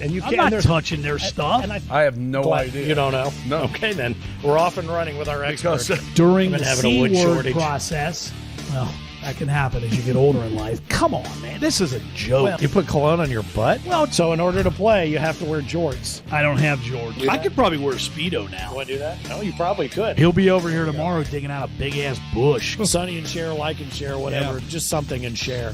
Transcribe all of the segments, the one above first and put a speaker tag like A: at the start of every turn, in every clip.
A: and you
B: I'm
A: can't.
B: not touching their stuff.
C: I have no idea.
A: You don't know?
C: No.
A: Okay, then we're off and running with our experts.
B: During
A: I've
B: the
A: been having a wood
B: C-word
A: shortage.
B: process, well, that can happen as you get older in life. Come on, man. This is a joke.
A: You put cologne on your butt?
B: Well,
A: So in order to play, you have to wear jorts.
B: I don't have George. I could probably wear a Speedo now.
A: Want to do that? No, you probably could.
B: He'll be over here tomorrow digging out a big-ass bush.
A: Sonny and share, like and share, whatever. Just something and share.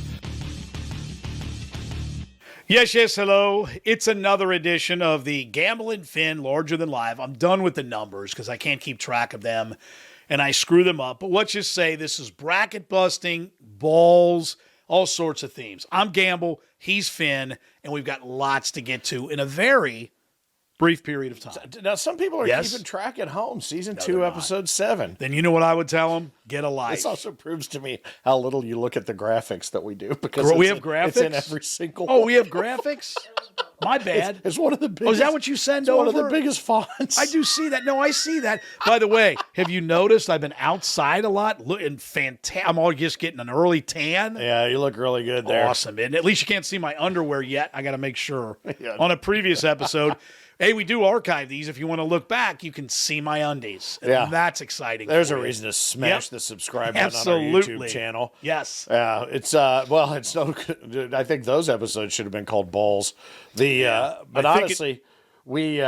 D: Yes, hello. It's another edition of the Gamble and Finn Larger Than Live. I'm done with the numbers because I can't keep track of them and I screw them up. But let's just say this is bracket busting, balls, all sorts of themes. I'm Gamble, he's Finn, and we've got lots to get to in a very brief period of time.
A: Now, some people are
D: Yes.
A: keeping track at home. Season
D: No,
A: 2,
D: they're not.
A: episode 7.
D: Then you know what I would tell them? Get a life.
A: This also proves to me how little you look at the graphics that we do because
D: We
A: it's
D: have graphics?
A: It's in every single.
D: Oh, we have graphics? My bad.
A: It's one of the biggest.
D: Oh, is that what you send
A: it's
D: over?
A: One of the biggest fonts.
D: I do see that. No, I see that. By the way, have you noticed I've been outside a lot? Looking fantastic. I'm all just getting an early tan.
A: Yeah, you look really good there.
D: Awesome. And at least you can't see my underwear yet. I got to make sure.
A: Yeah.
D: On a previous episode, hey, we do archive these. If you want to look back, you can see my undies. And
A: Yeah.
D: that's exciting.
A: There's
D: for
A: a
D: you.
A: reason to smash
D: Yep.
A: the subscribe button on our
D: Absolutely.
A: YouTube channel.
D: Yes.
A: Yeah, it's well, it's no. I think those episodes should have been called balls. But
D: I think
A: honestly, we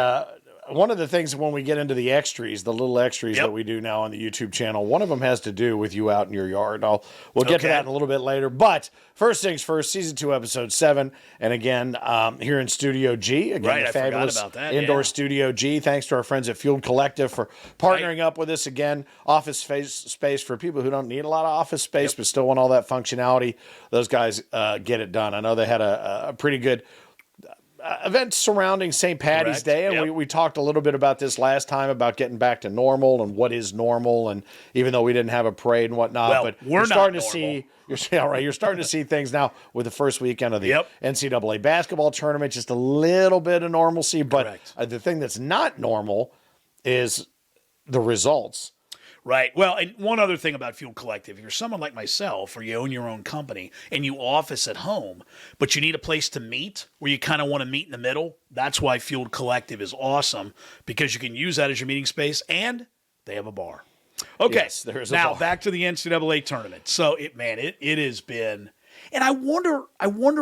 A: one of the things when we get into the extras, the little extras
D: Yep.
A: that we do now on the YouTube channel, one of them has to do with you out in your yard. We'll get to
D: Okay.
A: that in a little bit later. But first things first, season 2, episode 7, and again here in Studio G, again
D: Right,
A: the
D: I forgot
A: fabulous
D: about that,
A: indoor
D: yeah.
A: Studio G. Thanks to our friends at Fueled Collective for partnering up with us again. Office space for people who don't need a lot of office space but still want all that functionality. Those guys get it done. I know they had a pretty good event surrounding St. Patty's
D: Correct.
A: Day, and
D: Yep.
A: we talked a little bit about this last time about getting back to normal and what is normal, and even though we didn't have a parade and whatnot,
D: Well,
A: but
D: we're
A: you're
D: not
A: starting to
D: normal.
A: see you're starting to see things now with the first weekend of the
D: Yep.
A: NCAA basketball tournament, just a little bit of normalcy, but
D: Correct.
A: the thing that's not normal is the results.
D: Right. Well, and one other thing about Fuel Collective, if you're someone like myself or you own your own company and you office at home, but you need a place to meet where you kind of want to meet in the middle, that's why Fueled Collective is awesome because you can use that as your meeting space and they have a bar. Okay.
A: Yes, there is a
D: now
A: bar.
D: back to the NCAA tournament. So it has been, and I wonder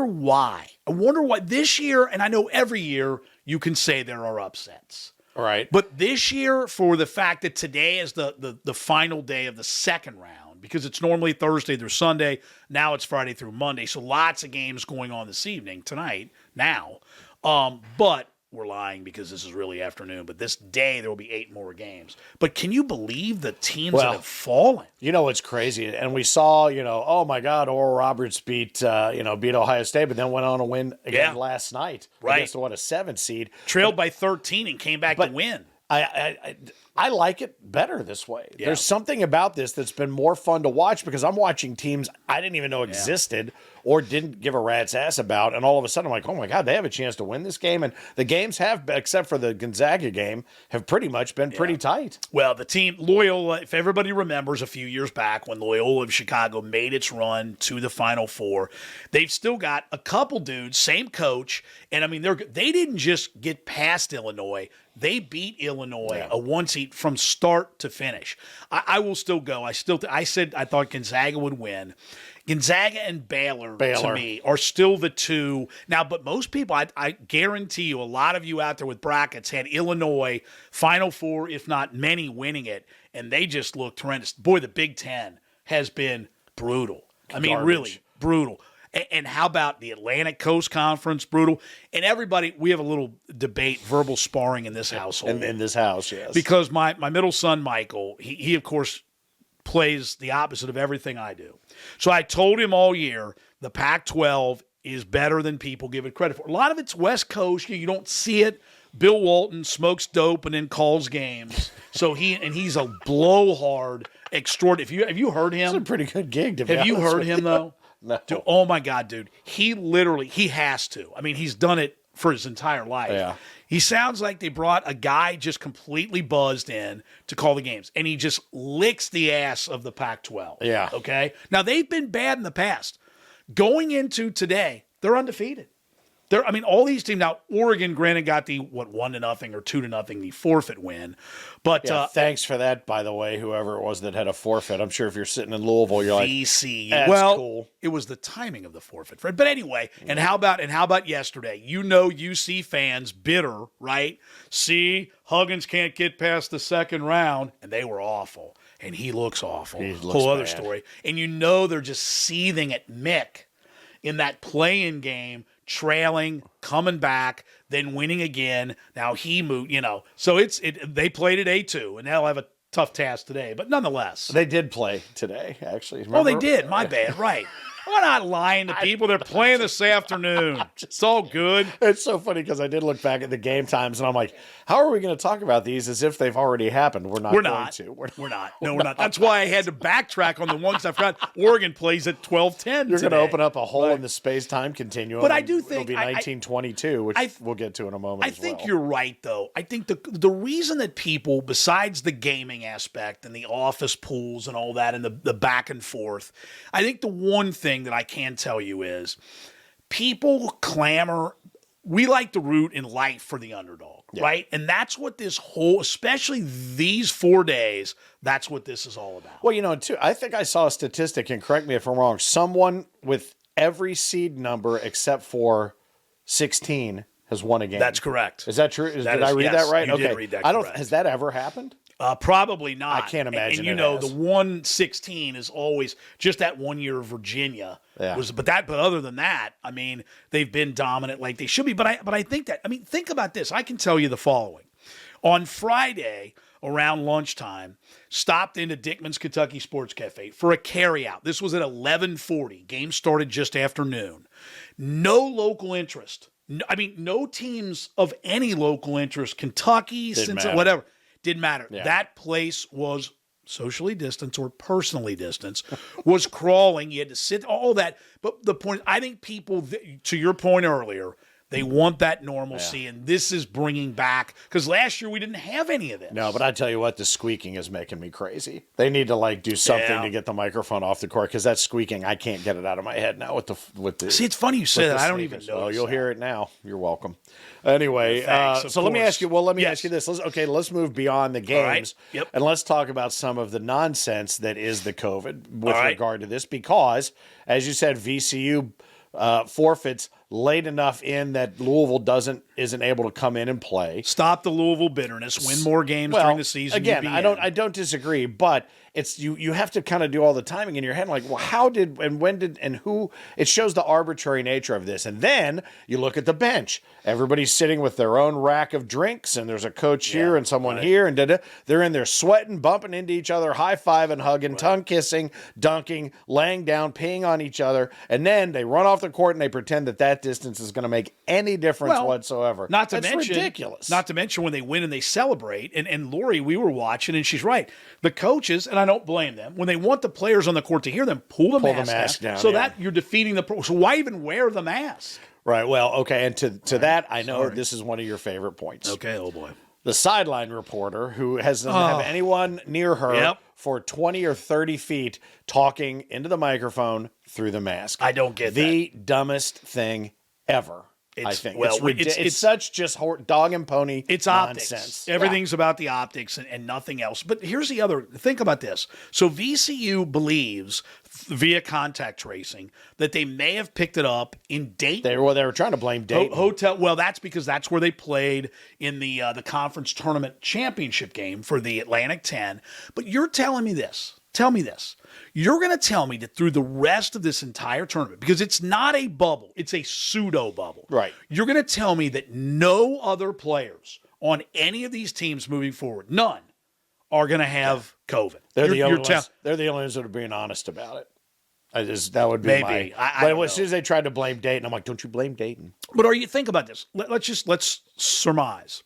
D: why. I wonder why this year, and I know every year you can say there are upsets.
A: Right.
D: But this year, for the fact that today is the final day of the second round, because it's normally Thursday through Sunday, now it's Friday through Monday, so lots of games going on this evening, tonight, now. But we're lying because this is really afternoon. But this day, there will be 8 more games. But can you believe the teams that have fallen?
A: You know what's crazy? And we saw, oh my God, Oral Roberts beat Ohio State, but then went on to win again last night.
D: Right.
A: Against, a 7th seed.
D: Trailed by 13 and came back to win.
A: I like it better this way.
D: Yeah.
A: There's something about this that's been more fun to watch because I'm watching teams I didn't even know existed or didn't give a rat's ass about, and all of a sudden I'm like, oh my God, they have a chance to win this game. And the games have, except for the Gonzaga game, have pretty much been pretty tight.
D: Well, the team, Loyola, if everybody remembers a few years back when Loyola of Chicago made its run to the Final Four, they've still got a couple dudes, same coach, and I mean, they didn't just get past Illinois. They beat Illinois, a 1 seed from start to finish. I will still go. I said I thought Gonzaga would win. Gonzaga and Baylor, to me, are still the two. Now, but most people, I guarantee you, a lot of you out there with brackets had Illinois Final Four, if not many, winning it, and they just looked horrendous. Boy, the Big Ten has been brutal. I mean, really brutal. And how about the Atlantic Coast Conference, brutal? And everybody, we have a little debate, verbal sparring in this household.
A: In this house, yes.
D: Because my middle son, Michael, he of course plays the opposite of everything I do. So I told him all year the Pac-12 is better than people give it credit for. A lot of it's West Coast. You don't see it. Bill Walton smokes dope and then calls games. So he's a blowhard extraordinary. Have you heard him?
A: It's a pretty good gig to be
D: Have you
A: honest
D: heard
A: with
D: him though?
A: No.
D: Dude, oh my God, dude. He has to. I mean, he's done it for his entire life.
A: Yeah.
D: He sounds like they brought a guy just completely buzzed in to call the games, and he just licks the ass of the Pac-12.
A: Yeah.
D: Okay? Now, they've been bad in the past. Going into today, they're undefeated. I mean, all these teams now. Oregon, granted, got the 1-0 or 2-0 the forfeit win, but
A: Yeah, thanks for that, by the way, whoever it was that had a forfeit. I'm sure if you're sitting in Louisville, you're like,
D: VCU.
A: that's
D: Well,
A: cool.
D: it was the timing of the forfeit, Fred. But anyway, and how about yesterday? You know, UC fans bitter, right? See, Huggins can't get past the second round, and they were awful, and he looks awful.
A: He looks
D: Whole other
A: bad.
D: story. And you know they're just seething at Mick in that play-in game, trailing, coming back, then winning again. Now he moved, So they played at A2, and they'll have a tough task today. But nonetheless,
A: They did play today, actually.
D: oh, they
A: Remember?
D: did. My bad. Right. We're not lying to people. They're playing this afternoon. It's all good.
A: It's so funny because I did look back at the game times and I'm like, how are we going to talk about these as if they've already happened? We're not
D: We're
A: going
D: not.
A: to.
D: We're not. No, we're not. That's why I had to backtrack on the ones I forgot. Oregon plays at 12:10.
A: You're going to open up a hole in the space-time continuum.
D: But I
A: and
D: do
A: it'll
D: think-
A: be 1922, which we'll get to in a moment.
D: I think you're right, though. I think the reason that people, besides the gaming aspect and the office pools and all that and the back and forth, I think the one thing that I can tell you is people clamor. We like to root in life for the underdog, right? And that's what this whole, especially these 4 days, that's what this is all about.
A: Well, too, I think I saw a statistic, and correct me if I'm wrong, someone with every seed number except for 16 has won a game.
D: That's correct.
A: Is that true? Did
D: That
A: I
D: is-
A: read
D: yes,
A: that right?
D: you
A: okay.
D: did read that
A: I don't.
D: correct.
A: Has that ever happened?
D: Probably not.
A: I can't imagine
D: And you
A: it
D: know,
A: has.
D: the 116 is always just that 1 year of Virginia.
A: Yeah.
D: But other than that, I mean, they've been dominant like they should be. But I think that, I mean, think about this. I can tell you the following. On Friday, around lunchtime, stopped into Dickman's Kentucky Sports Cafe for a carryout. This was at 11:40. Game started just after noon. No local interest. No teams of any local interest. Kentucky, Cincinnati,
A: matter.
D: whatever. Didn't matter.
A: Yeah.
D: That place was socially distanced or personally distanced, was crawling. You had to sit, all that. But the point, I think people, to your point earlier, they want that normalcy, and this is bringing back, because last year we didn't have any of this.
A: No, but I tell you what, the squeaking is making me crazy. They need to do something
D: Yeah.
A: to get the microphone off the court because that squeaking, I can't get it out of my head now with the.
D: See, it's funny you say
A: with
D: that.
A: the
D: I don't even
A: sneakers.
D: know.
A: Oh, you'll hear it now. You're welcome. Anyway,
D: Thanks, of
A: so let me
D: course.
A: ask you. Well, let me
D: Yes.
A: ask you this. Let's move beyond the
D: All right.
A: games,
D: Yep.
A: and let's talk about some of the nonsense that is the COVID with
D: All right.
A: regard to this. Because, as you said, VCU forfeits late enough in that Louisville isn't able to come in and play.
D: Stop the Louisville bitterness. Win more games
A: Well,
D: during the season.
A: Again,
D: UBN.
A: I don't disagree, but it's you have to kind of do all the timing in your head, like, well, how did and when did and who? It shows the arbitrary nature of this, and then you look at the bench. Everybody's sitting with their own rack of drinks, and there's a coach here and someone here, and they're in there sweating, bumping into each other, high fiving, hugging, tongue kissing, dunking, laying down, peeing on each other, and then they run off the court and they pretend that distance is going to make any difference whatsoever.
D: Not to
A: That's
D: mention,
A: ridiculous.
D: Not to mention when they win and they celebrate. And Lori, we were watching, and she's right. The coaches, and I don't blame them, when they want the players on the court to hear them, pull the mask down. So
A: yeah.
D: that you're defeating the. So why even wear the mask?
A: Right. Well, okay. And to that, I know this is one of your favorite points.
D: Okay. Oh boy.
A: The sideline reporter who hasn't have anyone near her
D: Yep.
A: for 20 or 30 feet talking into the microphone through the mask.
D: I don't get
A: the dumbest thing ever. I think it's such just dog and pony.
D: It's
A: nonsense.
D: optics. Everything's about the optics and nothing else. But here's the other. Think about this. So VCU believes via contact tracing that they may have picked it up in Dayton.
A: They were trying to blame Dayton.
D: Hotel. Well, that's because that's where they played in the conference tournament championship game for the Atlantic 10. But you're telling me this. Tell me this. You're going to tell me that through the rest of this entire tournament, because it's not a bubble, it's a pseudo bubble.
A: Right.
D: You're going to tell me that no other players on any of these teams moving forward, none, are going to have COVID.
A: They're the only ones. They're the only ones that are being honest about it. That would be
D: Maybe. I don't
A: as soon as they tried to blame Dayton, I'm like, don't you blame Dayton?
D: But think about this. Let's surmise.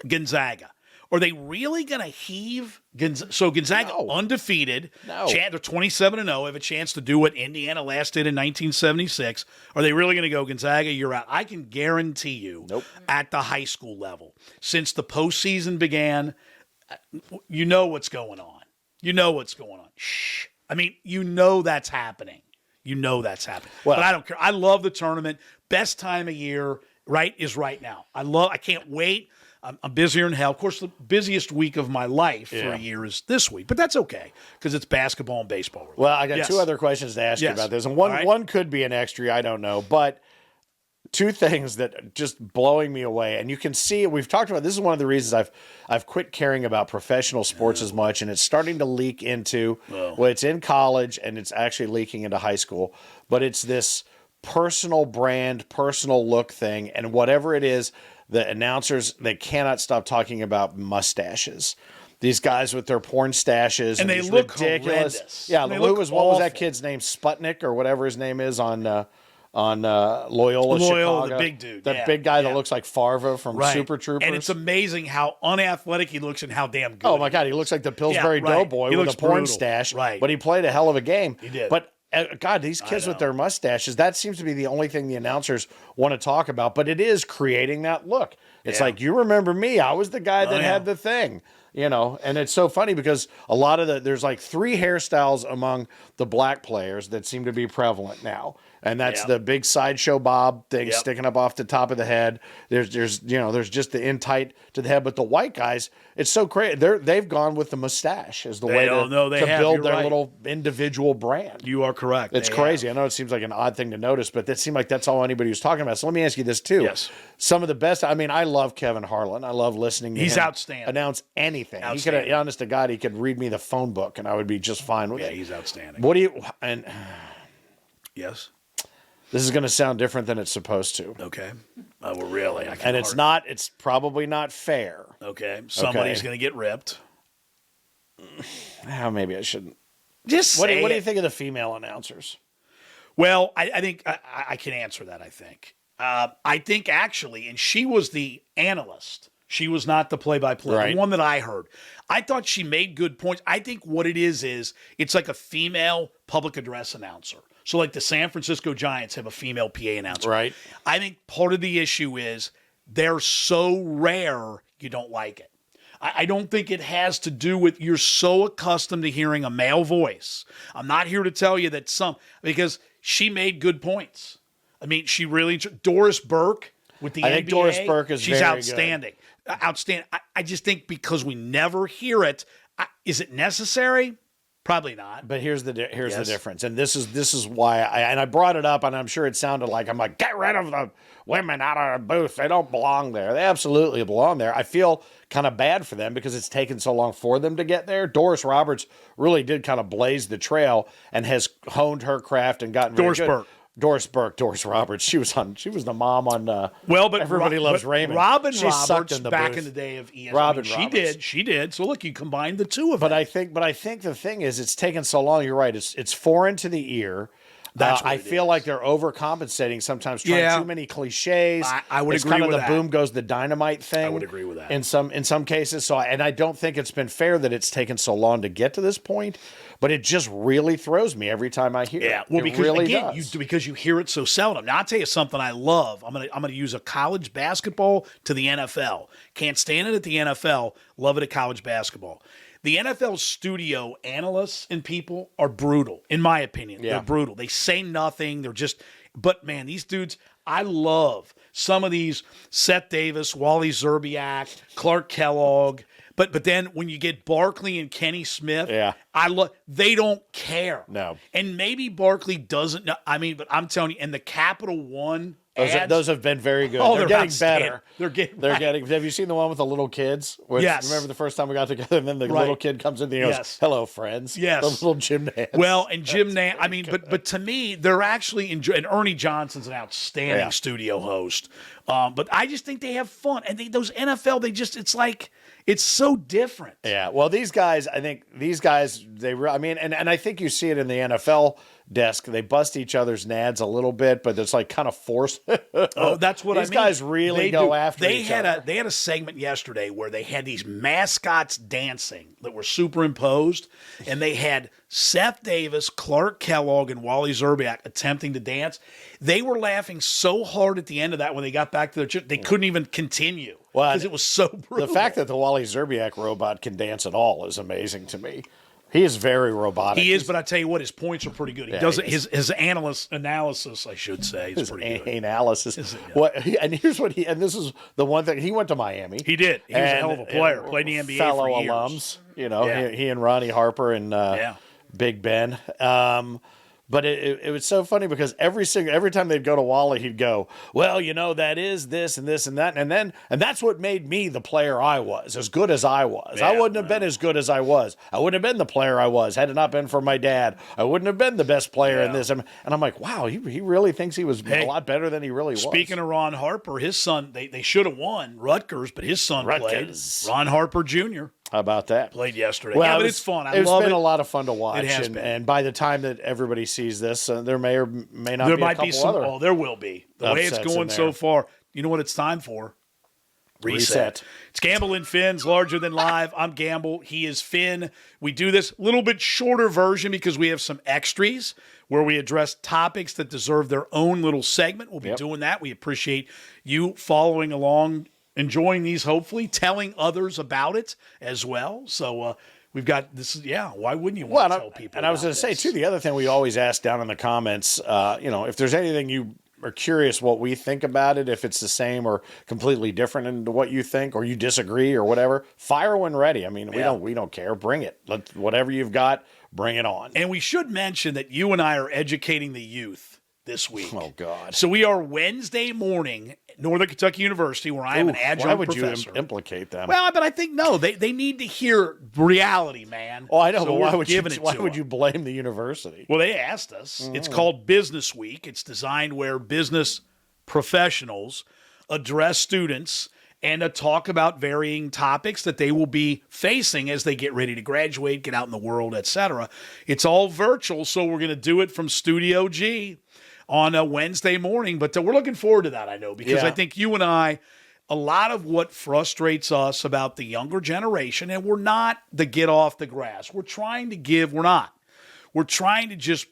D: Gonzaga. Are they really going to heave? So Gonzaga undefeated.
A: No.
D: They're 27-0. Have a chance to do what Indiana last did in 1976. Are they really going to go, Gonzaga, you're out? I can guarantee you at the high school level, since the postseason began, you know what's going on. You know what's going on. Shh. I mean, you know that's happening. You know that's happening.
A: Well-
D: but I don't care. I love the tournament. Best time of year, right, is right now. I can't wait. I'm busier than hell. Of course, the busiest week of my life for a year is this week, but that's okay because it's basketball and baseball. Related.
A: Well, I got
D: Yes.
A: two other questions to ask you
D: Yes.
A: about this, and
D: All right.
A: one could be an extra. I don't know, but two things that are just blowing me away, and you can see we've talked about. This is one of the reasons I've quit caring about professional sports as much, and it's starting to leak into. Well, it's in college, and it's actually leaking into high school. But it's this personal brand, personal look thing, and whatever it is, the announcers they cannot stop talking about mustaches. These guys with their porn stashes
D: And they
A: these
D: look
A: ridiculous.
D: horrendous.
A: Yeah,
D: They
A: what
D: look
A: was
D: awful.
A: that kid's name? Sputnik or whatever his name is on Loyola, Chicago.
D: the big dude.
A: That
D: Yeah,
A: big guy that
D: yeah.
A: looks like Farva from
D: Right.
A: Super Troopers.
D: And it's amazing how unathletic he looks and how damn good.
A: Oh my God, he looks like the Pillsbury
D: Yeah, right.
A: Doughboy
D: He
A: with a
D: looks
A: porn
D: brutal.
A: stash.
D: Right.
A: But he played a hell of a game.
D: He did.
A: But God, these kids with
D: know.
A: their mustaches, that seems to be the only thing the announcers want to talk about. But it is creating that look. It's
D: Yeah.
A: like, you remember me. I was the guy that
D: yeah.
A: had the thing. You know, and it's so funny because a lot of there's like 3 hairstyles among the black players that seem to be prevalent now. And that's
D: Yeah.
A: the big sideshow bob thing
D: Yep.
A: sticking up off the top of the head. There's just the in tight to the head. But the white guys, it's so crazy. They've gone with the mustache as the way
D: don't know. They
A: to
D: have.
A: build
D: You're
A: their
D: right.
A: little individual brand.
D: You are correct.
A: It's
D: They
A: crazy.
D: have.
A: I know it seems like an odd thing to notice, but it seemed like that's all anybody was talking about. So let me ask you this too.
D: Yes.
A: Some of the best. I mean, I love Kevin Harlan. I love listening to
D: He's
A: him
D: outstanding.
A: announce anything. He
D: Outstanding.
A: could, honest to God, he could read me the phone book, and I would be just fine with
D: Yeah,
A: it.
D: he's outstanding.
A: What do you? And
D: Yes.
A: this is going to sound different than it's supposed to,
D: Okay. Well, really. I can
A: and it's not. It's probably not fair.
D: Okay. Somebody's
A: Okay.
D: going to get ripped.
A: Maybe I shouldn't.
D: Just
A: What do
D: say
A: you
D: it.
A: think of the female announcers?
D: Well, I think I can answer that, I think. I think actually, and she was the analyst. She was not the play-by-play,
A: Right.
D: the one that I heard. I thought she made good points. I think what it is it's like a female public address announcer. So like the San Francisco Giants have a female PA announcer.
A: Right.
D: I think part of the issue is they're so rare you don't like it. I don't think it has to do with you're so accustomed to hearing a male voice. I'm not here to tell you that because she made good points. I mean, she really Doris Burke with the
A: I
D: NBA.
A: think Doris Burke is
D: she's
A: very good.
D: outstanding. Outstanding. I just think because we never hear it, is it necessary? Probably not.
A: But here's the
D: Yes.
A: difference, and this is why I brought it up, and I'm sure it sounded like I'm like, get rid of the women out of the booth. They don't belong there. They absolutely belong there. I feel kind of bad for them because it's taken so long for them to get there. Doris Roberts really did kind of blaze the trail and has honed her craft and gotten very
D: Doris
A: good.
D: Burke.
A: Doris Roberts. She was the mom on.
D: Well, but
A: Everybody Loves Raymond.
D: Robin
A: She sucked
D: Roberts
A: in the
D: back
A: booth.
D: in the day of ESPN.
A: Robin
D: she
A: Roberts.
D: did. She did. So look, you combine the two of
A: But
D: them.
A: I think the thing is, it's taken so long. You're right. It's foreign to the ear.
D: That's what
A: I
D: it
A: feel
D: is.
A: like they're overcompensating sometimes, trying
D: Yeah.
A: too many cliches.
D: I would
A: it's
D: agree
A: kind of
D: with
A: the
D: that.
A: boom goes the dynamite thing.
D: I would agree with that.
A: in some cases. So, and I don't think it's been fair that it's taken so long to get to this point. But it just really throws me every time I hear it.
D: Yeah, well,
A: It
D: because
A: really
D: again,
A: does.
D: because you hear it so seldom. Now, I'll tell you something I love. I'm gonna use a college basketball to the NFL. Can't stand it at the NFL. Love it at college basketball. The NFL studio analysts and people are brutal, in my opinion.
A: Yeah.
D: They're brutal. They say nothing. They're just. But man, these dudes, I love some of these. Seth Davis, Wally Zerbiak, Clark Kellogg. But then when you get Barkley and Kenny Smith,
A: Yeah.
D: they don't care.
A: No.
D: And maybe Barkley doesn't know. I mean, but I'm telling you, and the Capital One ads,
A: Those have been very good.
D: Oh,
A: they're
D: they're
A: getting
D: outstanding.
A: better.
D: They're getting
A: They're
D: right.
A: getting. Have you seen the one with the little kids? Which,
D: Yes.
A: Remember the first time we got together, and then the
D: Right.
A: little kid comes in and he goes,
D: Yes.
A: "Hello, friends."
D: Yes.
A: Those little Jim Nance.
D: Well, and Jim Nance, I mean, but to me, they're actually and Ernie Johnson's an outstanding
A: Yeah.
D: studio host. But I just think they have fun, and those NFL, it's like it's so different.
A: Yeah, well, these guys, I mean, and I think you see it in the NFL desk. They bust each other's nads a little bit, but it's like kind of forced.
D: Oh, that's what
A: These
D: I mean.
A: guys really
D: They
A: go
D: do.
A: after
D: They
A: each
D: had
A: other.
D: They had a segment yesterday where they had these mascots dancing that were superimposed, and they had Seth Davis, Clark Kellogg, and Wally Zerbiak attempting to dance. They were laughing so hard at the end of that when they got back to their chair, they couldn't even continue
A: Well,
D: because it was so brutal.
A: The fact that the Wally Zerbiak robot can dance at all is amazing to me. He is very robotic.
D: He is, but I tell you what, his points are pretty good. He does it. His analysis, I should say, is pretty good.
A: Analysis. And here's what and this is the one thing. He went to Miami.
D: He did. He was a hell of a player. Played in the NBA
A: fellow
D: for years.
A: alums. You know, he and Ronnie Harper and Big Ben. But it was so funny because every time they'd go to Wally, he'd go, well, you know, that is this and this and that. And that's what made me the player I was, as good as I was. I wouldn't have been as good as I was. I wouldn't have been the player I was had it not been for my dad. I wouldn't have been the best player in this. And I'm like, wow, he really thinks he was a lot better than he really was.
D: Speaking of Ron Harper, his son, they should have won Rutgers, but his son played. Ron Harper Jr.
A: How about that?
D: Played yesterday.
A: Well,
D: but it's fun.
A: It's been a lot of fun to watch.
D: It has been.
A: And by the time that everybody sees this, there may or may not
D: there
A: be
D: might
A: a couple
D: be some.
A: other.
D: Oh, there will be. The way it's going so far. You know what it's time for? Reset. It's Gamble and Finn's Larger Than Live. I'm Gamble. He is Finn. We do this a little bit shorter version because we have some extras where we address topics that deserve their own little segment. We'll be doing that. We appreciate you following along, enjoying these, hopefully, telling others about it as well. So we've got this. Why wouldn't you want to tell people?
A: And I was going to say, too, the other thing we always ask down in the comments, if there's anything you are curious what we think about it, if it's the same or completely different into what you think or you disagree or whatever, fire when ready. I mean, we don't care. Bring it. Whatever you've got, bring it on.
D: And we should mention that you and I are educating the youth this week.
A: Oh, God.
D: So we are Wednesday morning at Northern Kentucky University, where I am an adjunct professor.
A: Why would you implicate them?
D: Well, but I think, they need to hear reality, man.
A: Oh, I know,
D: so
A: but why would
D: you
A: you blame the university?
D: Well, they asked us. It's called Business Week. It's designed where business professionals address students and talk about varying topics that they will be facing as they get ready to graduate, get out in the world, etc. It's all virtual, so we're going to do it from Studio G on a Wednesday morning. But we're looking forward to that, I know, because I think you and I, a lot of what frustrates us about the younger generation, and we're not the get off the grass. We're trying to just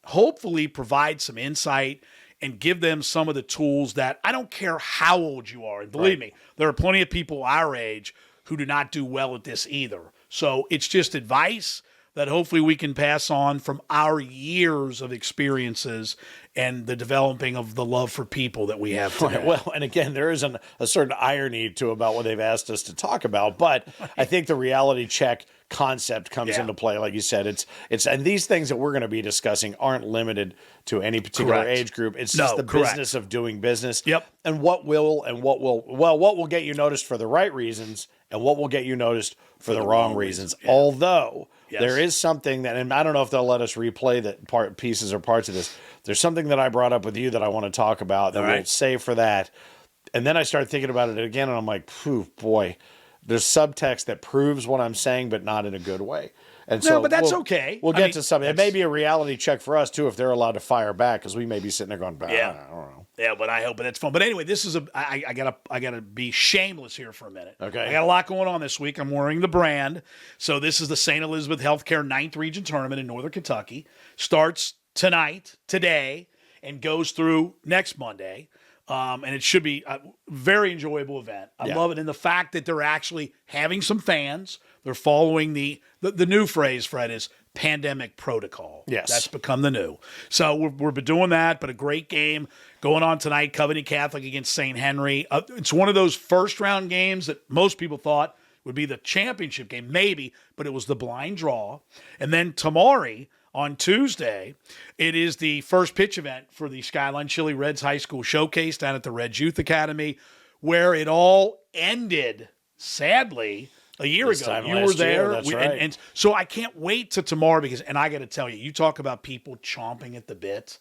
D: hopefully provide some insight and give them some of the tools that I don't care how old you are. And believe me, there are plenty of people our age who do not do well at this either. So it's just advice that hopefully we can pass on from our years of experiences and the developing of the love for people that we have today.
A: Right. Well, and again, there is a certain irony to about what they've asked us to talk about, but I think the reality check concept comes into play. Like you said, it's and these things that we're going to be discussing aren't limited to any particular age group. It's just the business of doing business.
D: Yep.
A: And what will get you noticed for the right reasons and what will get you noticed for the wrong reasons. Yeah. Although there is something that, and I don't know if they'll let us replay that pieces or parts of this. There's something that I brought up with you that I want to talk about that we'll save for that. And then I started thinking about it again, and I'm like, boy, there's subtext that proves what I'm saying, but not in a good way. And so,
D: but that's okay.
A: We'll get to something. It may be a reality check for us too, if they're allowed to fire back, because we may be sitting there going, I don't know.
D: Yeah, but I hope it's fun. But anyway, this is I gotta be shameless here for a minute.
A: Okay.
D: I got a lot going on this week. I'm wearing the brand. So this is the St. Elizabeth Healthcare 9th Region Tournament in Northern Kentucky. Starts today, and goes through next Monday. And it should be a very enjoyable event. I love it. And the fact that they're actually having some fans. They're following the new phrase, Fred, is pandemic protocol.
A: Yes.
D: That's become the new. So we're doing that, but a great game going on tonight, Covenant Catholic against St. Henry. It's one of those first-round games that most people thought would be the championship game, maybe, but it was the blind draw. And then Tamari, on Tuesday, it is the first pitch event for the Skyline Chili Reds High School Showcase down at the Reds Youth Academy, where it all ended, sadly, a year ago. You were there.
A: That's right.
D: And so I can't wait to tomorrow and I got to tell you, you talk about people chomping at the bit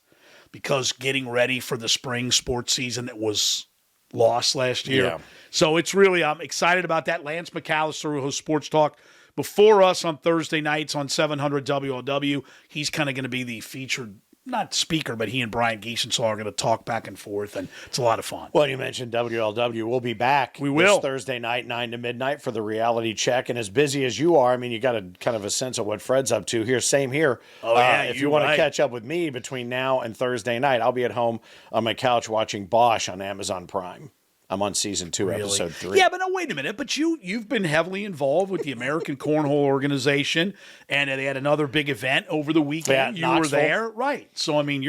D: because getting ready for the spring sports season that was lost last year.
A: Yeah.
D: So it's really, I'm excited about that. Lance McAllister, who hosts Sports Talk before us on Thursday nights on 700 WLW. He's kind of going to be the featured, not speaker, but he and Brian Giesensaw are going to talk back and forth, and it's a lot of fun.
A: Well, you mentioned WLW. We'll be back
D: this
A: Thursday night, 9 to midnight for the reality check. And as busy as you are, I mean, you got a kind of a sense of what Fred's up to here. Same here. If you want to catch up with me between now and Thursday night, I'll be at home on my couch watching Bosch on Amazon Prime. I'm on season 2, episode 3.
D: Yeah, but no, wait a minute. But you've been heavily involved with the American Cornhole Organization, and they had another big event over the weekend.
A: Yeah,
D: you were
A: Knoxville.
D: there, right? So I mean,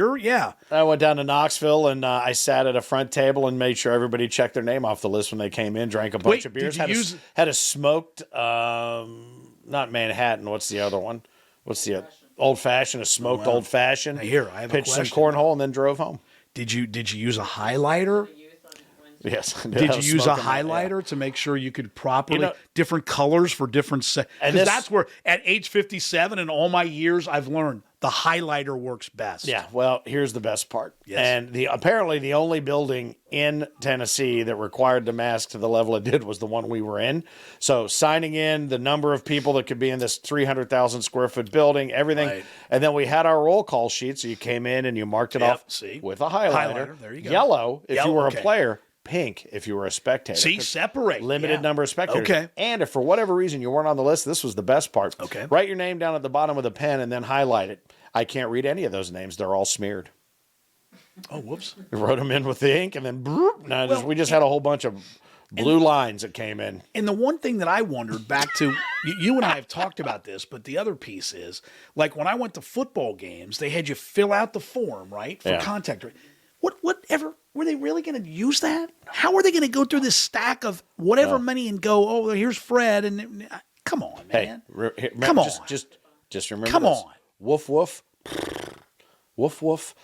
A: I went down to Knoxville and I sat at a front table and made sure everybody checked their name off the list when they came in. Drank a bunch of beers.
D: Did you use
A: had a smoked, not Manhattan. What's the other one? What's the old fashioned? A smoked old fashioned.
D: I have
A: pitched
D: a
A: some
D: question.
A: cornhole and then drove home.
D: Did you use a highlighter?
A: Yes.
D: Did you use a highlighter to make sure you could properly different colors for different because that's where at age 57 in all my years I've learned the highlighter works best.
A: Yeah, well, here's the best part.
D: Yes.
A: And apparently the only building in Tennessee that required the mask to the level it did was the one we were in. So signing in, the number of people that could be in this 300,000 square foot building, everything.
D: Right.
A: And then we had our roll call sheet. So you came in and you marked it off with a highlighter.
D: There you go.
A: Yellow if you were
D: okay.
A: a player. Pink if you were a spectator.
D: See, separate.
A: Limited number of spectators.
D: Okay.
A: And if for whatever reason you weren't on the list, this was the best part.
D: Okay.
A: Write your name down at the bottom with a pen and then highlight it. I can't read any of those names. They're all smeared.
D: Oh, whoops.
A: We wrote them in with the ink and then we just had a whole bunch of blue lines that came in.
D: And the one thing that I wondered back to, you and I have talked about this, but the other piece is, like when I went to football games, they had you fill out the form, right, for contact. Whatever, were they really going to use that? How are they going to go through this stack of whatever money and go, oh, here's Fred, and come on, man.
A: Hey,
D: come on.
A: Just remember
D: Come
A: this.
D: on.
A: Woof, woof. Woof, woof.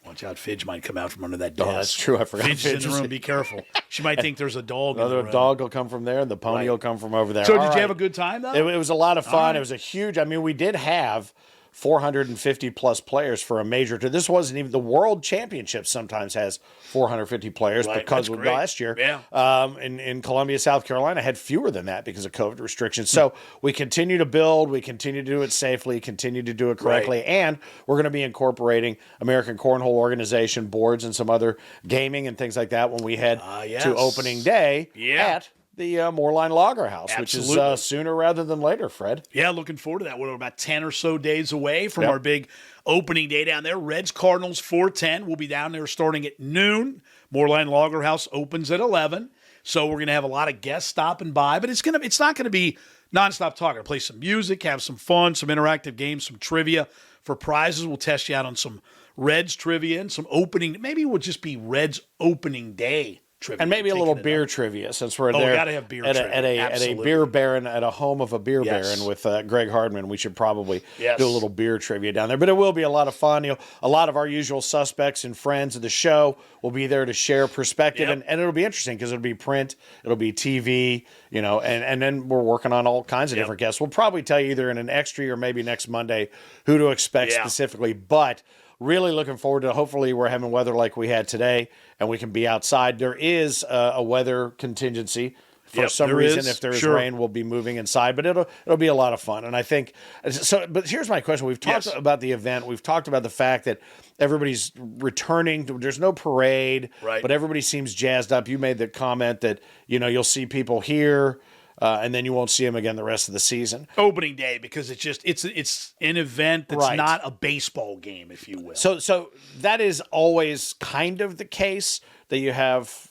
D: Watch out, Fidge might come out from under that desk.
A: Oh, that's true. I forgot.
D: Fidge is in the room. Be careful. She might think there's a dog in the
A: Another
D: room.
A: dog will come from there, and the pony will come from over there.
D: So
A: All
D: did you
A: right.
D: have a good time, though?
A: It was a lot of fun. It was a huge. I mean, we did have 450 plus players for a major. This wasn't even the World Championship. Sometimes has 450 players because
D: That's great.
A: last year,
D: Yeah.
A: in Columbia, South Carolina, had fewer than that because of COVID restrictions. So we continue to build. We continue to do it safely. Continue to do it correctly, and we're going to be incorporating American Cornhole Organization boards and some other gaming and things like that when we head to opening day at the Moorline Lager House, which is sooner rather than later, Fred.
D: Yeah, looking forward to that. We're about 10 or so days away from our big opening day down there. Reds Cardinals 410. We'll be down there starting at noon. Moorline Lager House opens at 11. So we're going to have a lot of guests stopping by, but it's not going to be nonstop talking. We'll play some music, have some fun, some interactive games, some trivia. For prizes, we'll test you out on some Reds trivia and some opening. Maybe it will just be Reds opening day trivia.
A: And maybe a little beer trivia since we're there.
D: We got to have beer trivia.
A: At a beer baron, at a home of a beer baron with Greg Hardman. We should probably do a little beer trivia down there. But it will be a lot of fun. A lot of our usual suspects and friends of the show will be there to share perspective. And it'll be interesting because it'll be print, it'll be TV, and then we're working on all kinds of different guests. We'll probably tell you either in an extra or maybe next Monday who to expect specifically. But really looking forward to, hopefully we're having weather like we had today and we can be outside. There is a weather contingency for some reason. If there is rain, we'll be moving inside, but it'll be a lot of fun. And I think so. But here's my question. We've talked about the event. We've talked about the fact that everybody's returning. There's no parade, but everybody seems jazzed up. You made the comment that, you'll see people here, and then you won't see them again the rest of the season.
D: Opening day, because it's an event that's not a baseball game, if you will.
A: So that is always kind of the case, that you have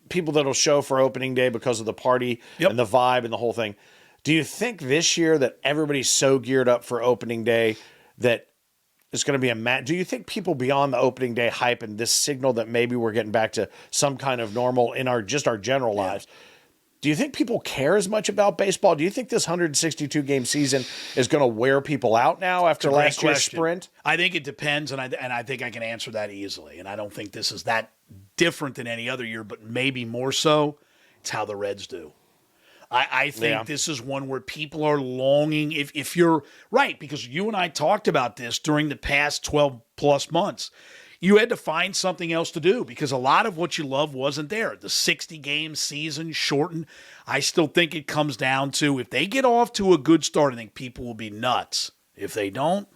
A: people that'll show for opening day because of the party and the vibe and the whole thing. Do you think this year that everybody's so geared up for opening day that it's going to be a match? Do you think people beyond the opening day hype and this signal that maybe we're getting back to some kind of normal in our general lives? Do you think people care as much about baseball? Do you think this 162 game season is going to wear people out now after last year's sprint?
D: I think it depends, and I think I can answer that easily. And I don't think this is that different than any other year, but maybe more so. It's how the Reds do. I think this is one where people are longing. If you're right, because you and I talked about this during the past 12 plus months. You had to find something else to do because a lot of what you love wasn't there. The 60-game season shortened. I still think it comes down to if they get off to a good start, I think people will be nuts. If they don't,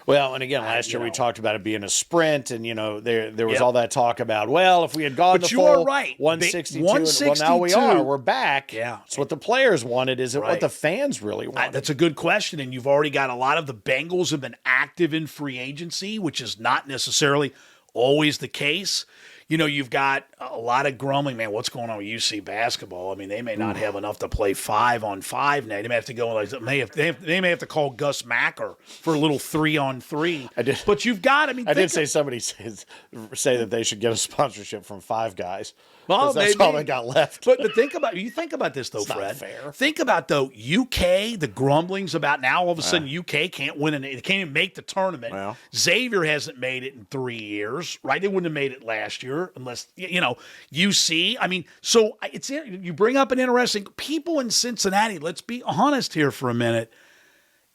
A: well, and again, last year we talked about it being a sprint, and there was all that talk about, well, if we had gone the full 162, well, now we are. We're back.
D: Yeah,
A: it's what the players wanted. Is it what the fans really wanted?
D: That's a good question, and you've already got a lot of the Bengals have been active in free agency, which is not necessarily always the case. you've got a lot of grumbling, man, what's going on with UC basketball? I mean, they may not have enough to play 5-on-5 now. They may have to go, they may have to call Gus Macker for a little 3-on-3. But you've got,
A: I did say somebody say that they should get a sponsorship from Five Guys.
D: Well,
A: that's all they got left.
D: But think about this though,
A: It's not
D: Fred.
A: fair.
D: Think about though UK, the grumblings about now all of a sudden UK can't win and it can't even make the tournament.
A: Well.
D: Xavier hasn't made it in 3 years, right? They wouldn't have made it last year unless UC. I mean, so you bring up an interesting people in Cincinnati. Let's be honest here for a minute.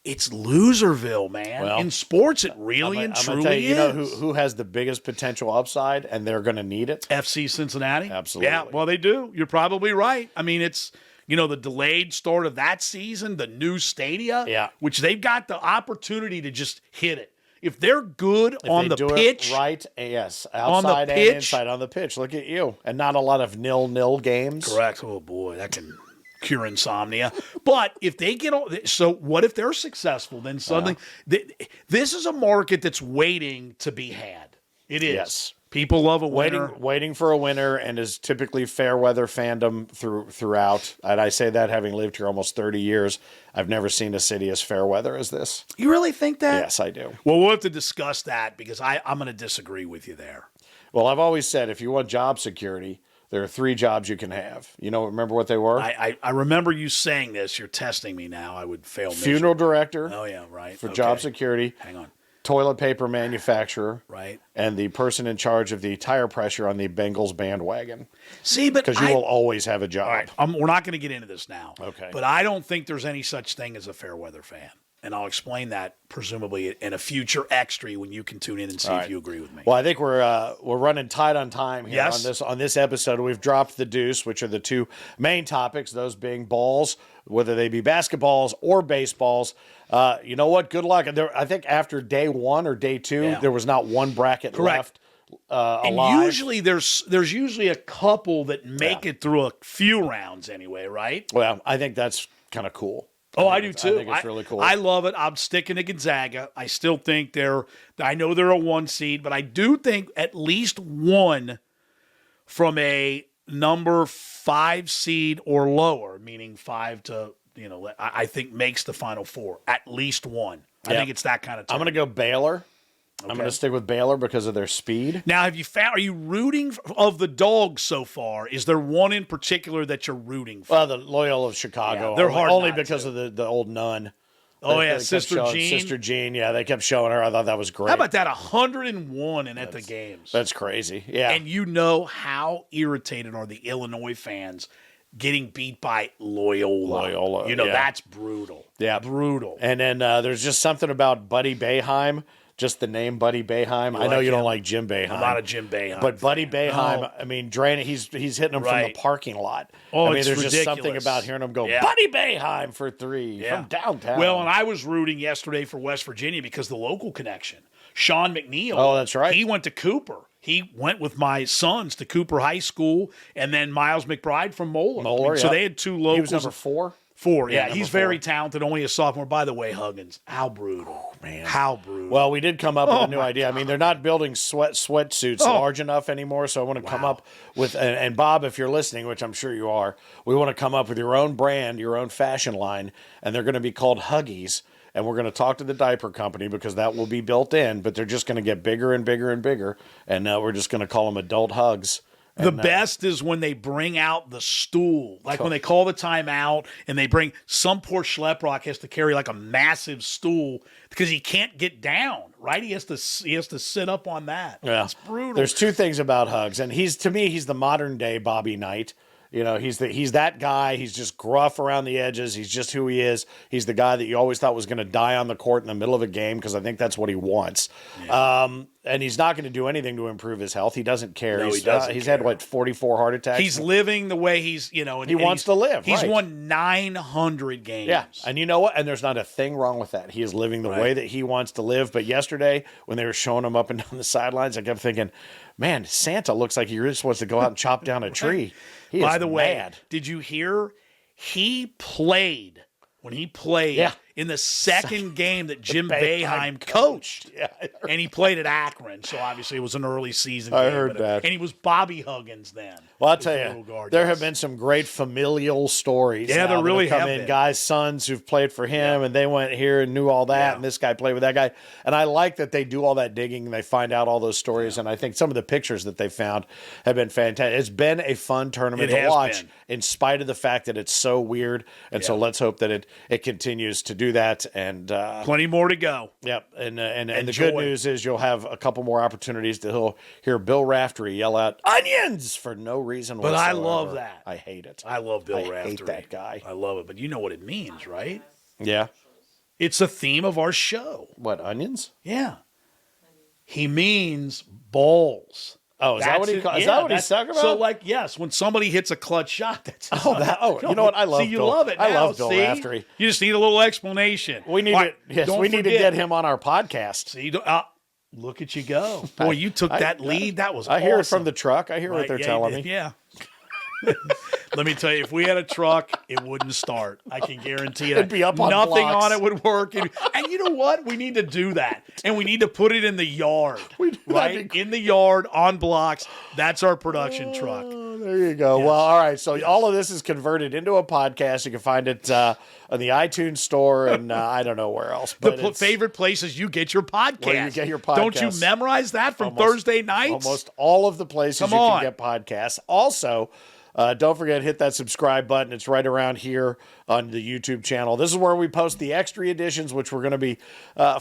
D: It's Loserville, man.
A: Well,
D: in sports, it really and
A: I'm
D: truly
A: gonna tell you,
D: is.
A: you know who has the biggest potential upside, and they're going to need it?
D: FC Cincinnati?
A: Absolutely.
D: Yeah, well, they do. You're probably right. I mean, it's, the delayed start of that season, the new stadia, which they've got the opportunity to just hit it. If they're good on the pitch.
A: Right, yes. Outside and inside on the pitch. Look at you. And not a lot of 0-0 games.
D: Correct. Oh, boy, that can cure insomnia. But if they get all, so what if they're successful? Then suddenly, this is a market that's waiting to be had. It is.
A: Yes.
D: People love a winner.
A: Waiting for a winner, and is typically fair weather fandom throughout. And I say that having lived here almost 30 years. I've never seen a city as fair weather as this.
D: You really think that?
A: Yes, I do.
D: Well, we'll have to discuss that because I'm going to disagree with you there.
A: Well, I've always said if you want job security, there are 3 jobs you can have. Remember what they were?
D: I remember you saying this. You're testing me now. I would fail.
A: Funeral director.
D: Oh, yeah, right.
A: For job security.
D: Hang on.
A: Toilet paper manufacturer.
D: Right.
A: And the person in charge of the tire pressure on the Bengals bandwagon.
D: See, but
A: because you will always have a job.
D: All right, we're not going to get into this now.
A: Okay.
D: But I don't think there's any such thing as a fair weather fan. And I'll explain that presumably in a future extra when you can tune in and see if you agree with me.
A: Well, I think we're running tight on time here on this episode. We've dropped the deuce, which are the 2 main topics, those being balls, whether they be basketballs or baseballs. You know what? Good luck. I think after day 1 or day 2, there was not one bracket left.
D: And
A: alive.
D: usually there's usually a couple that make it through a few rounds anyway, right?
A: Well, I think that's kind of cool.
D: Oh, I do too.
A: I think it's really cool.
D: I love it. I'm sticking to Gonzaga. I still think I know they're a 1 seed, but I do think at least one from a number 5 seed or lower, meaning 5 to, I think makes the Final Four. At least one. I think it's that kind of time.
A: I'm going to go Baylor. Okay. I'm going to stick with Baylor because of their speed.
D: Now, are you rooting of the dogs so far? Is there one in particular that you're rooting for?
A: Well, the Loyola of Chicago.
D: Yeah, they're hard
A: only because of the old nun.
D: Oh, Sister Jean.
A: Sister Jean, yeah, they kept showing her. I thought that was great.
D: How about that? 101 at the games.
A: That's crazy. Yeah.
D: And how irritated are the Illinois fans getting beat by Loyola. That's brutal.
A: Yeah.
D: Brutal.
A: And then there's just something about Buddy Boeheim. Just the name Buddy Boeheim. I know you don't like Jim Boeheim.
D: I'm not a Jim Boeheim.
A: But Buddy Boeheim, I mean, he's hitting them from the parking lot.
D: Oh,
A: I mean,
D: it's
A: there's
D: ridiculous.
A: just something about hearing him go, Buddy Boeheim for 3 from downtown.
D: Well, and I was rooting yesterday for West Virginia because the local connection. Sean McNeil.
A: Oh, that's right.
D: He went to Cooper. He went with my sons to Cooper High School, and then Miles McBride from Moeller. So they had 2 locals.
A: He was number 4?
D: 4, yeah. He's very talented, only a sophomore. By the way, Huggins, how brutal.
A: Oh, man.
D: How brutal.
A: Well, we did come up with a new idea. I mean, they're not building sweatsuits large enough anymore, so I want to come up with, and Bob, if you're listening, which I'm sure you are, we want to come up with your own brand, your own fashion line, and they're going to be called Huggies. And we're going to talk to the diaper company because that will be built in, but they're just going to get bigger and bigger and bigger, and we're just going to call them adult Hugs.
D: The best is when they bring out the stool, like when they call the timeout and they bring some poor schleprock has to carry like a massive stool because he can't get down, right? He has to sit up on that.
A: Yeah.
D: It's brutal.
A: There's 2 things about Hugs, and he's the modern day Bobby Knight. He's that guy. He's just gruff around the edges. He's just who he is. He's the guy that you always thought was going to die on the court in the middle of a game because I think that's what he wants. Yeah. And he's not going to do anything to improve his health. He doesn't care.
D: No, he doesn't.
A: He's had 44 heart attacks.
D: He's living the way he's, and
A: he wants to live.
D: He's won 900 games.
A: Yeah, and you know what? And there's not a thing wrong with that. He is living the way that he wants to live. But yesterday, when they were showing him up and down the sidelines, I kept thinking, man, Santa looks like he really just wants to go out and chop down a tree.
D: By the way, did you hear he played? When he played, in the second game that Jim
A: Boeheim
D: Boeheim coached.
A: Yeah,
D: And he played at Akron, so obviously it was an early season
A: I
D: game.
A: heard that.
D: And he was Bobby Huggins then.
A: Well, I'll
D: was
A: tell
D: the
A: you,
D: little guard,
A: there
D: yes.
A: have been some great familial stories.
D: Yeah,
A: now
D: there
A: that
D: really
A: come
D: have
A: in.
D: been.
A: Guys' sons who've played for him, and they went here and knew all that,
D: Yeah.
A: and this guy played with that guy. And I like that they do all that digging and they find out all those stories. And I think some of the pictures that they found have been fantastic. It's been a fun tournament
D: It
A: to
D: has
A: watch,
D: been.
A: in spite of the fact that it's so weird. And so
D: Yeah.
A: let's hope that it continues to do that. And
D: Plenty more to go.
A: yep, and the
D: Enjoy.
A: good news is you'll have a couple more opportunities to hear Bill Raftery yell out "onions" for no reason
D: But I
A: whatsoever.
D: love that.
A: I hate it.
D: I love Bill
A: I
D: Raftery.
A: hate that guy.
D: I love it. But you know what it means, right?
A: Yeah.
D: It's a theme of our show.
A: What, onions?
D: Yeah. He means balls.
A: Oh, is that what he
D: That's
A: call-
D: it.
A: is that what he's
D: that's-
A: talking about?
D: So, like, yes, when somebody hits a clutch shot, that's
A: You know what? I love
D: See, you
A: Bill.
D: love it.
A: I
D: now,
A: love Bill
D: see?
A: Raftery.
D: You just need a little explanation.
A: We need
D: All
A: to
D: right,
A: yes,
D: don't
A: we need to
D: forget.
A: get him on our podcast.
D: See, look at you go. Boy, you took that lead. That was
A: I hear it
D: awesome.
A: from the truck. I hear what
D: Right,
A: they're
D: yeah,
A: telling
D: you
A: me.
D: did, Yeah. Let me tell you, if we had a truck, it wouldn't start. I can guarantee you that.
A: It'd be up on
D: Nothing
A: blocks.
D: on it would work. And you know what? We need to do that. And we need to put it in the yard. Right? In the yard, on blocks. That's our production truck.
A: Oh, there you go. Well, all right. So all of this is converted into a podcast. You can find it on the iTunes store and I don't know where else. But
D: The favorite places you get your podcast.
A: Where you get your
D: Don't you
A: podcasts.
D: memorize that from Thursday nights?
A: almost all of the places
D: Come
A: you
D: on.
A: can get podcasts. Also, don't forget, hit that subscribe button. It's right around here on the YouTube channel. This is where we post the extra editions, which we're going to be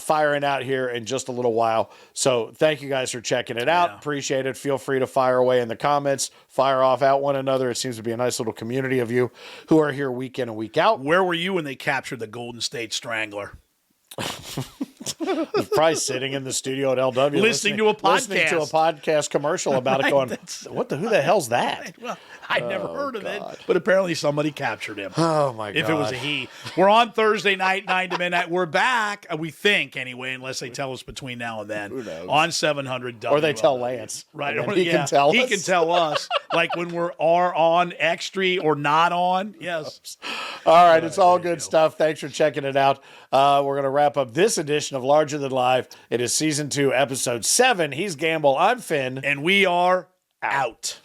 A: firing out here in just a little while. So thank you guys for checking it out.
D: Yeah.
A: Appreciate it. Feel free to fire away in the comments, fire off at one another. It seems to be a nice little community of you who are here week in and week out.
D: Where were you when they captured the Golden State Strangler?
A: Probably sitting in the studio at LW
D: Listening to a
A: listening to a podcast commercial about it, going,
D: That's-
A: who the hell's that?
D: Well, I'd never heard of
A: God.
D: it, but apparently somebody captured him.
A: Oh my God.
D: If it was a he. We're on Thursday night, 9 to midnight. We're back, we think anyway, unless they tell us between now and then.
A: Who knows?
D: On 700
A: Or they tell
D: WLW.
A: Lance.
D: Right.
A: And
D: Or,
A: he can tell
D: He
A: us.
D: can tell us, like when we're on extra or not on. Yes.
A: All right, it's all good stuff. Thanks for checking it out. We're going to wrap up this edition of Larger Than Live. It is season 2, episode 7. He's Gamble. I'm Finn.
D: And we are out.